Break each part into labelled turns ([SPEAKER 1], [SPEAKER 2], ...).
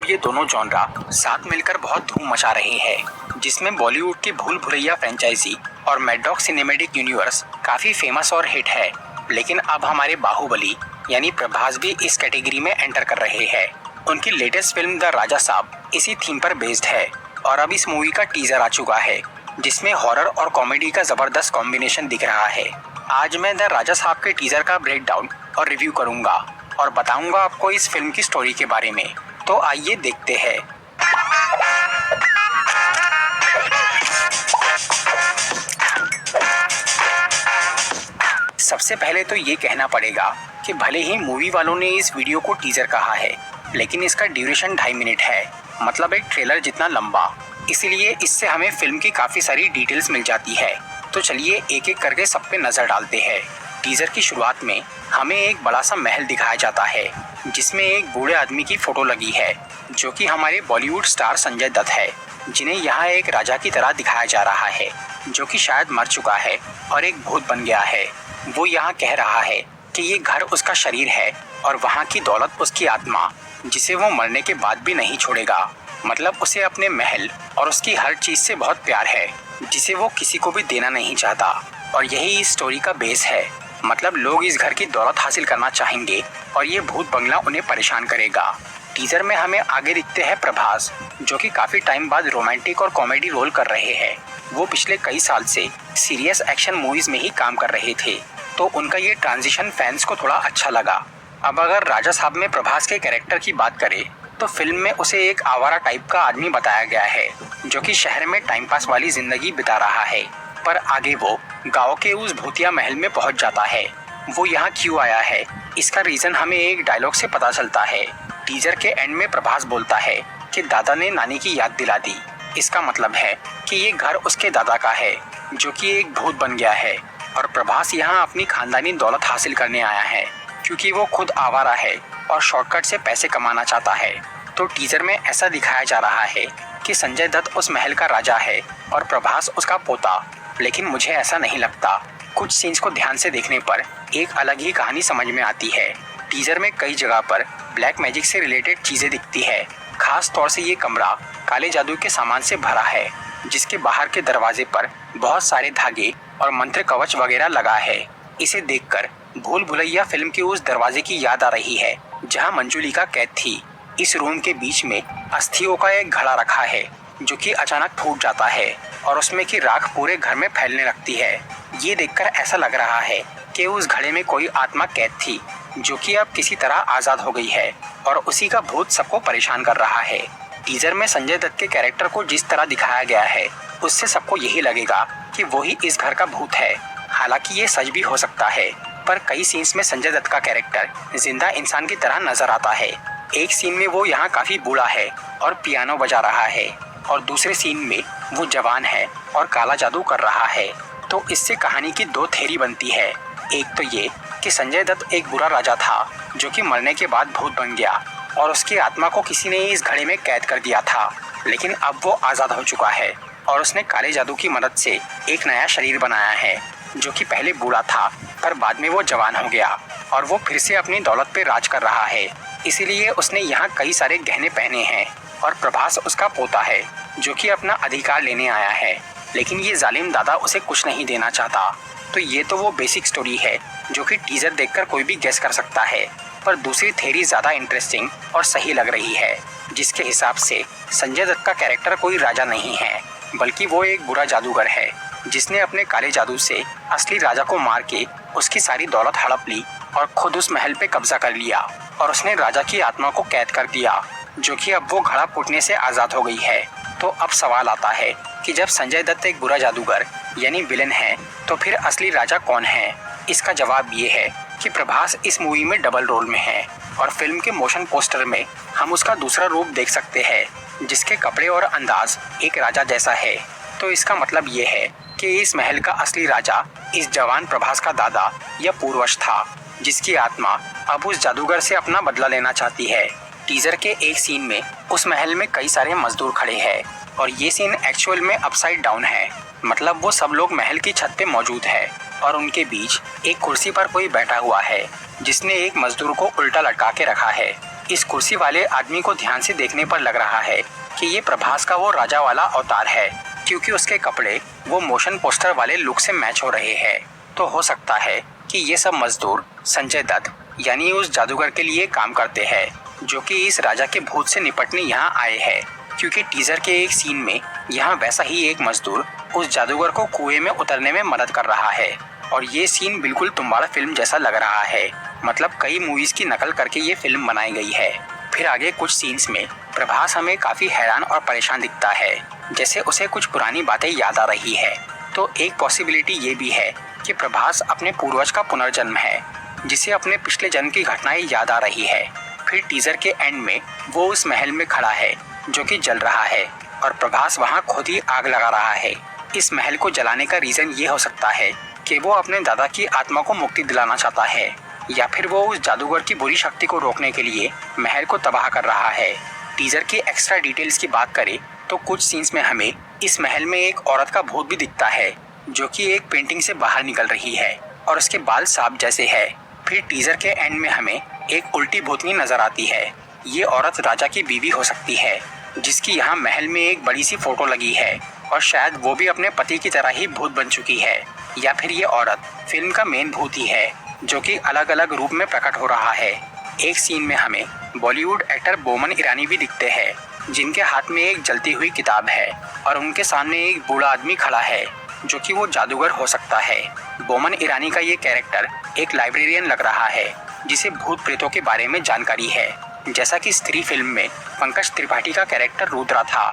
[SPEAKER 1] ये दोनों जॉनरा साथ मिलकर बहुत धूम मचा रहे हैं, जिसमें बॉलीवुड की भूल भुलैया फ्रेंचाइजी और मैड सिनेमैटिक यूनिवर्स काफी फेमस और हिट है। लेकिन अब हमारे बाहुबली यानी प्रभास भी इस कैटेगरी में एंटर कर रहे हैं। उनकी लेटेस्ट फिल्म द राजा साहब इसी थीम पर बेस्ड है और अब इस मूवी का टीजर आ चुका है, जिसमें हॉरर और कॉमेडी का जबरदस्त कॉम्बिनेशन दिख रहा है। आज मैं द राजा साहब के टीजर का ब्रेकडाउन और रिव्यू करूंगा और बताऊंगा आपको इस फिल्म की स्टोरी के बारे में। तो आइए देखते हैं। सबसे पहले तो ये कहना पड़ेगा कि भले ही मूवी वालों ने इस वीडियो को टीजर कहा है, लेकिन इसका ड्यूरेशन 2.5 मिनट है, मतलब एक ट्रेलर जितना लंबा। इसीलिए इससे हमें फिल्म की काफी सारी डिटेल्स मिल जाती है। तो चलिए एक एक करके सब पे नजर डालते हैं। टीजर की शुरुआत में हमें एक बड़ा सा महल दिखाया जाता है, जिसमें एक बूढ़े आदमी की फोटो लगी है, जो कि हमारे बॉलीवुड स्टार संजय दत्त है, जिन्हें यहाँ एक राजा की तरह दिखाया जा रहा है, जो कि शायद मर चुका है और एक भूत बन गया है। वो यहाँ कह रहा है कि ये घर उसका शरीर है और वहाँ की दौलत उसकी आत्मा, जिसे वो मरने के बाद भी नहीं छोड़ेगा। मतलब उसे अपने महल और उसकी हर चीज से बहुत प्यार है, जिसे वो किसी को भी देना नहीं चाहता। और यही इस स्टोरी का बेस है। मतलब लोग इस घर की दौलत हासिल करना चाहेंगे और ये भूत बंगला उन्हें परेशान करेगा। टीजर में हमें आगे दिखते हैं प्रभास, जो कि काफी टाइम बाद रोमांटिक और कॉमेडी रोल कर रहे हैं। वो पिछले कई साल से सीरियस एक्शन मूवीज में ही काम कर रहे थे, तो उनका ये ट्रांजिशन फैंस को थोड़ा अच्छा लगा। अब अगर राजा साहब में प्रभास के कैरेक्टर की बात करें तो फिल्म में उसे एक आवारा टाइप का आदमी बताया गया है, जो कि शहर में टाइम पास वाली जिंदगी बिता रहा है। पर आगे वो गांव के उस भूतिया महल में पहुंच जाता है। वो यहाँ क्यों आया है, इसका रीजन हमें एक डायलॉग से पता चलता है। टीजर के एंड में प्रभास बोलता है कि दादा ने नानी की याद दिला दी। इसका मतलब है कि ये घर उसके दादा का है, जो कि एक भूत बन गया है। और प्रभास यहाँ अपनी खानदानी दौलत हासिल करने आया है, क्योंकि वो खुद आवारा है और शॉर्टकट से पैसे कमाना चाहता है। तो टीजर में ऐसा दिखाया जा रहा है कि संजय दत्त उस महल का राजा है और प्रभास उसका पोता, लेकिन मुझे ऐसा नहीं लगता। कुछ सीन्स को ध्यान से देखने पर एक अलग ही कहानी समझ में आती है। टीजर में कई जगह पर ब्लैक मैजिक से रिलेटेड चीजें दिखती है। खास तौर से ये कमरा काले जादू के सामान से भरा है, जिसके बाहर के दरवाजे पर बहुत सारे धागे और मंत्र कवच वगैरह लगा है। इसे देखकर भूल भुलैया फिल्म के उस दरवाजे की याद आ रही है, जहां मंजुलिका कैद थी। इस रूम के बीच में अस्थियों का एक घड़ा रखा है, जो कि अचानक फूट जाता है और उसमें की राख पूरे घर में फैलने लगती है। ये देखकर ऐसा लग रहा है कि उस घड़े में कोई आत्मा कैद थी, जो कि अब किसी तरह आजाद हो गई है और उसी का भूत सबको परेशान कर रहा है। टीजर में संजय दत्त के कैरेक्टर को जिस तरह दिखाया गया है, उससे सबको यही लगेगा कि वही इस घर का भूत है। हालांकि ये सच भी हो सकता है, पर कई सीन्स में संजय दत्त का कैरेक्टर जिंदा इंसान की तरह नजर आता है। एक सीन में वो यहाँ काफी बूढ़ा है और पियानो बजा रहा है, और दूसरे सीन में वो जवान है और काला जादू कर रहा है। तो इससे कहानी की दो थ्योरी बनती है। एक तो ये कि संजय दत्त एक बुरा राजा था, जो कि मरने के बाद भूत बन गया और उसकी आत्मा को किसी ने इस घड़े में कैद कर दिया था। लेकिन अब वो आजाद हो चुका है और उसने काले जादू की मदद से एक नया शरीर बनाया है, जो कि पहले बूढ़ा था पर बाद में वो जवान हो गया और वो फिर से अपनी दौलत पे राज कर रहा है। इसीलिए उसने यहाँ कई सारे गहने पहने हैं और प्रभास उसका पोता है, जो कि अपना अधिकार लेने आया है। लेकिन ये जालिम दादा उसे कुछ नहीं देना चाहता। तो ये तो वो बेसिक स्टोरी है, जो कि टीजर देखकर कोई भी गेस कर सकता है। पर दूसरी थ्योरी ज्यादा इंटरेस्टिंग और सही लग रही है, जिसके हिसाब से संजय दत्त का कैरेक्टर कोई राजा नहीं है, बल्कि वो एक बुरा जादूगर है, जिसने अपने काले जादू से असली राजा को मार के उसकी सारी दौलत हड़प ली और खुद उस महल पे कब्जा कर लिया। और उसने राजा की आत्मा को कैद कर दिया, जो कि अब वो घड़ा फूटने से आजाद हो गई है। तो अब सवाल आता है कि जब संजय दत्त एक बुरा जादूगर यानी विलेन है, तो फिर असली राजा कौन है? इसका जवाब ये है कि प्रभास इस मूवी में डबल रोल में है और फिल्म के मोशन पोस्टर में हम उसका दूसरा रूप देख सकते हैं, जिसके कपड़े और अंदाज एक राजा जैसा है। तो इसका मतलब ये है कि इस महल का असली राजा इस जवान प्रभास का दादा या पूर्वज था, जिसकी आत्मा अब उस जादूगर से अपना बदला लेना चाहती है। टीजर के एक सीन में उस महल में कई सारे मजदूर खड़े हैं और ये सीन एक्चुअल में अपसाइड डाउन है। मतलब वो सब लोग महल की छत पे मौजूद है और उनके बीच एक कुर्सी पर कोई बैठा हुआ है, जिसने एक मजदूर को उल्टा लटका के रखा है। इस कुर्सी वाले आदमी को ध्यान से देखने पर लग रहा है कि ये प्रभास का वो राजा वाला अवतार है, क्योंकि उसके कपड़े वो मोशन पोस्टर वाले लुक से मैच हो रहे हैं। तो हो सकता है कि ये सब मजदूर संजय दत्त यानी उस जादूगर के लिए काम करते हैं, जो कि इस राजा के भूत से निपटने यहाँ आए हैं। क्योंकि टीजर के एक सीन में यहाँ वैसा ही एक मजदूर उस जादूगर को कुएं में उतरने में मदद कर रहा है, और ये सीन बिल्कुल तुम्बाड़ फिल्म जैसा लग रहा है। मतलब कई मूवीज की नकल करके ये फिल्म बनाई गई है। फिर आगे कुछ सीन्स में प्रभास हमें काफी हैरान और परेशान दिखता है, जैसे उसे कुछ पुरानी बातें याद आ रही है। तो एक पॉसिबिलिटी ये भी है कि प्रभास अपने पूर्वज का पुनर्जन्म है, जिसे अपने पिछले जन्म की घटनाएं याद आ रही है। फिर टीजर के एंड में वो उस महल में खड़ा है जो कि जल रहा है, और प्रभास वहाँ खुद ही आग लगा रहा है। इस महल को जलाने का रीजन ये हो सकता है कि वो अपने दादा की आत्मा को मुक्ति दिलाना चाहता है, या फिर वो उस जादूगर की बुरी शक्ति को रोकने के लिए महल को तबाह कर रहा है। टीजर की एक्स्ट्रा डिटेल्स की बात करें तो कुछ सीन्स में हमें इस महल में एक औरत का भूत भी दिखता है, जो कि एक पेंटिंग से बाहर निकल रही है और उसके बाल सांप जैसे है। फिर टीजर के एंड में हमें एक उल्टी भूतनी नजर आती है। ये औरत राजा की बीवी हो सकती है, जिसकी यहाँ महल में एक बड़ी सी फोटो लगी है, और शायद वो भी अपने पति की तरह ही भूत बन चुकी है, या फिर ये औरत फिल्म का मेन भूत ही है, जो कि अलग अलग रूप में प्रकट हो रहा है। एक सीन में हमें बॉलीवुड एक्टर बोमन ईरानी भी दिखते हैं, जिनके हाथ में एक जलती हुई किताब है, और उनके सामने एक बूढ़ा आदमी खड़ा है, जो कि वो जादूगर हो सकता है। बोमन ईरानी का ये कैरेक्टर एक लाइब्रेरियन लग रहा है, जिसे भूत प्रेतों के बारे में जानकारी है, जैसा कि स्त्री फिल्म में पंकज त्रिपाठी का कैरेक्टर रुद्रा था।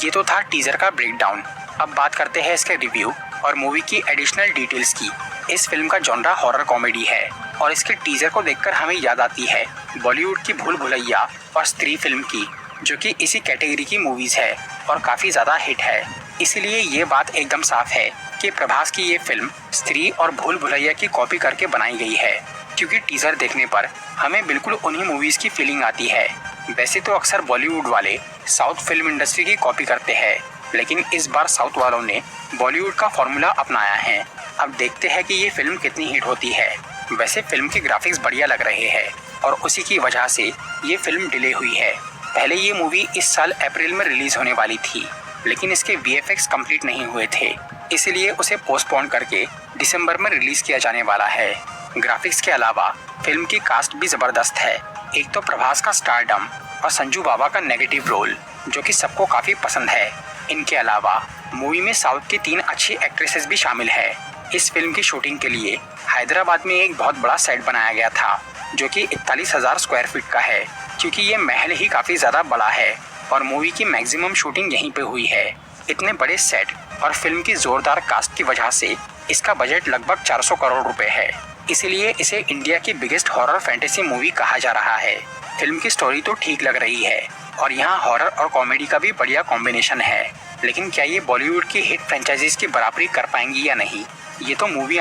[SPEAKER 1] ये तो था टीजर का ब्रेकडाउन। अब बात करते हैं इसके रिव्यू और मूवी की एडिशनल डिटेल्स की। इस फिल्म का जॉनरा हॉरर कॉमेडी है, और इसके टीजर को देखकर हमें याद आती है बॉलीवुड की भूल भुलैया और स्त्री फिल्म की, जो कि इसी कैटेगरी की मूवीज है और काफी ज्यादा हिट है। इसीलिए ये बात एकदम साफ है कि प्रभास की ये फिल्म स्त्री और भूल भुलैया की कॉपी करके बनाई गई है, क्योंकि टीजर देखने पर हमें बिल्कुल उन्हीं मूवीज की फीलिंग आती है। वैसे तो अक्सर बॉलीवुड वाले साउथ फिल्म इंडस्ट्री की कॉपी करते हैं, लेकिन इस बार साउथ वालों ने बॉलीवुड का फॉर्मूला अपनाया है। अब देखते हैं कि ये फिल्म कितनी हिट होती है। वैसे फिल्म के ग्राफिक्स बढ़िया लग रहे हैं, और उसी की वजह से ये फिल्म डिले हुई है। पहले ये मूवी इस साल अप्रैल में रिलीज होने वाली थी, लेकिन इसके VFX कंप्लीट नहीं हुए थे, इसलिए उसे पोस्टपोन करके दिसंबर में रिलीज किया जाने वाला है। ग्राफिक्स के अलावा फिल्म की कास्ट भी जबरदस्त है। एक तो प्रभास का स्टारडम और संजू बाबा का नेगेटिव रोल, जो कि सबको काफी पसंद है। इनके अलावा मूवी में साउथ की 3 अच्छी एक्ट्रेसेस भी शामिल है। इस फिल्म की शूटिंग के लिए हैदराबाद में एक बहुत बड़ा सेट बनाया गया था, जो कि 41,000 स्क्वायर फीट का है, क्योंकि ये महल ही काफी ज्यादा बड़ा है और मूवी की मैक्सिमम शूटिंग यहीं पे हुई है। इतने बड़े सेट और फिल्म की जोरदार कास्ट की वजह से इसका बजट लगभग 400 करोड़ रुपए है। इसीलिए इसे इंडिया की बिगेस्ट हॉरर फैंटेसी मूवी कहा जा रहा है। फिल्म की स्टोरी तो ठीक लग रही है, और यहाँ हॉरर और कॉमेडी का भी बढ़िया कॉम्बिनेशन है, लेकिन क्या ये बॉलीवुड की हिट फ्रेंचाइजीज की बराबरी कर पाएंगी या नहीं, ये तो मूवी